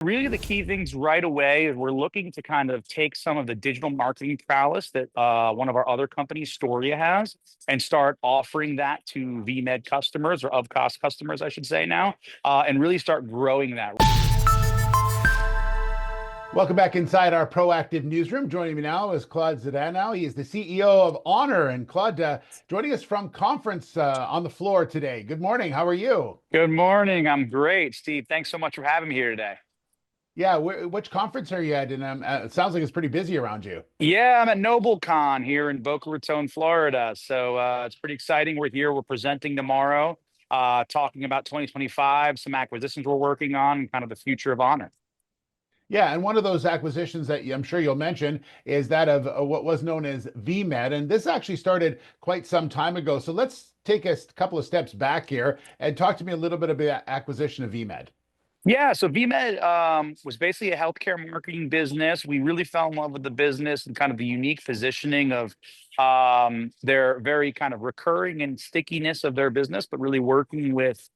Really, the key things right away is we're looking to kind of take some of the digital marketing prowess that one of our other companies, Storia, has, and start offering that to VMed customers or of cost customers, I should say now, and really start growing that. Welcome back inside our proactive newsroom. Joining me now is Claude Zdanow. He is the CEO of Honor. And Claude, joining us from conference on the floor today. Good morning. How are you? Good morning. I'm great, Steve. Thanks so much for having me here today. Yeah, which conference are you at? And it sounds like it's pretty busy around you. Yeah, I'm at NobleCon here in Boca Raton, Florida. So it's pretty exciting. We're here. We're presenting tomorrow, talking about 2025, some acquisitions we're working on, and kind of the future of Honor. Yeah, and one of those acquisitions that I'm sure you'll mention is that of what was known as VMed. And this actually started quite some time ago. So let's take a couple of steps back here and talk to me a little bit about the acquisition of VMed. Yeah, so VMed was basically a healthcare marketing business. We really fell in love with the business and kind of the unique positioning of their very kind of recurring and stickiness of their business, but really working with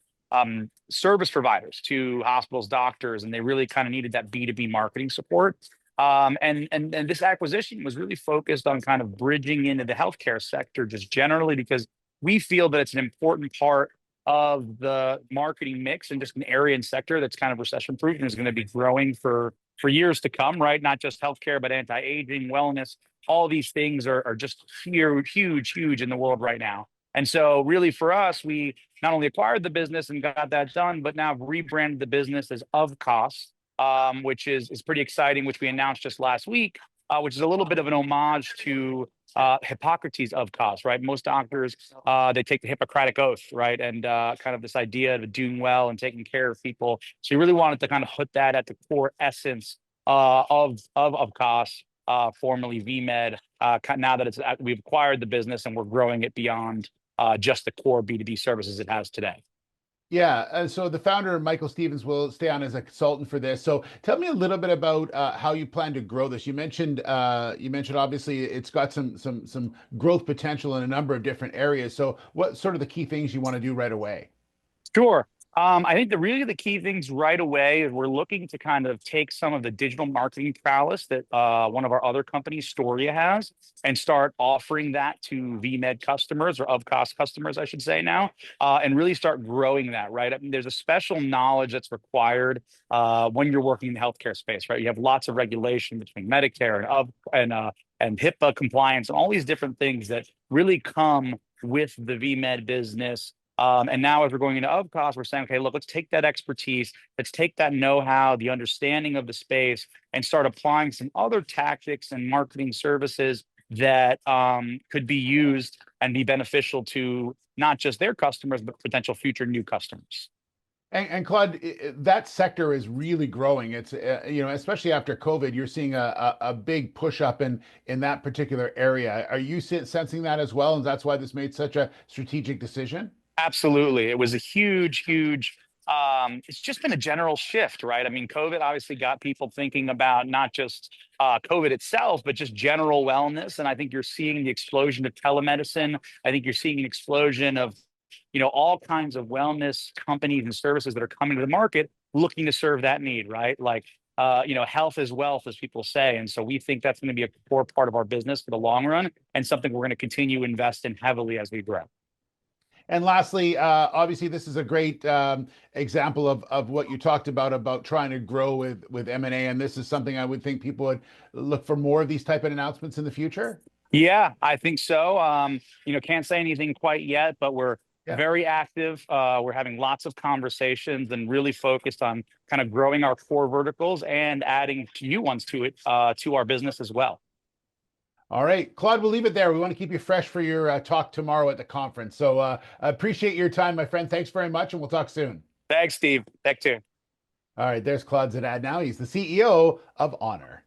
service providers to hospitals, doctors, and they really kind of needed that B2B marketing support. And this acquisition was really focused on kind of bridging into the healthcare sector just generally because we feel that it's an important part of the marketing mix and just an area and sector that's kind of recession proof and is going to be growing for years to come, right? Not just healthcare, but anti-aging, wellness. All these things are just huge in the world right now. And so really for us, we not only acquired the business and got that done, but now rebranded the business as Of Cost, which is pretty exciting, which we announced just last week, which is a little bit of an homage to Hippocrates of cost, right? Most doctors, they take the Hippocratic Oath, right? And kind of this idea of doing well and taking care of people. So you really wanted to kind of put that at the core essence of cost, formerly VMed. Now that we've acquired the business and we're growing it beyond just the core B2B services it has today. Yeah, so the founder, Michael Stevens, will stay on as a consultant for this. So tell me a little bit about how you plan to grow this. You mentioned obviously it's got some growth potential in a number of different areas. So what sort of the key things you want to do right away? Sure. I think the key things right away is we're looking to kind of take some of the digital marketing prowess that one of our other companies, Storia, has, and start offering that to VMed customers or of cost customers, I should say now, and really start growing that, right? I mean, there's a special knowledge that's required when you're working in the healthcare space, right? You have lots of regulation between Medicare and HIPAA compliance and all these different things that really come with the VMed business. And now as we're going into of cost, we're saying, okay, look, let's take that expertise, let's take that know-how, the understanding of the space, and start applying some other tactics and marketing services that could be used and be beneficial to not just their customers, but potential future new customers. And Claude, that sector is really growing. It's especially after COVID, you're seeing a big push up in that particular area. Are you sensing that as well? And that's why this made such a strategic decision? Absolutely. It was a huge, it's just been a general shift, right? I mean, COVID obviously got people thinking about not just COVID itself, but just general wellness. And I think you're seeing the explosion of telemedicine. I think you're seeing an explosion of, all kinds of wellness companies and services that are coming to the market looking to serve that need, right? Like, health is wealth, as people say. And so we think that's going to be a core part of our business for the long run and something we're going to continue to invest in heavily as we grow. And lastly, obviously, this is a great example of what you talked about trying to grow with M&A. And this is something I would think people would look for more of these type of announcements in the future. Yeah, I think so. Can't say anything quite yet, but we're very active. We're having lots of conversations and really focused on kind of growing our core verticals and adding new ones to it, to our business as well. All right, Claude, we'll leave it there. We want to keep you fresh for your talk tomorrow at the conference. So I appreciate your time, my friend. Thanks very much, and we'll talk soon. Thanks, Steve. Thanks, too. All right, there's Claude Zdanow. He's the CEO of Honor.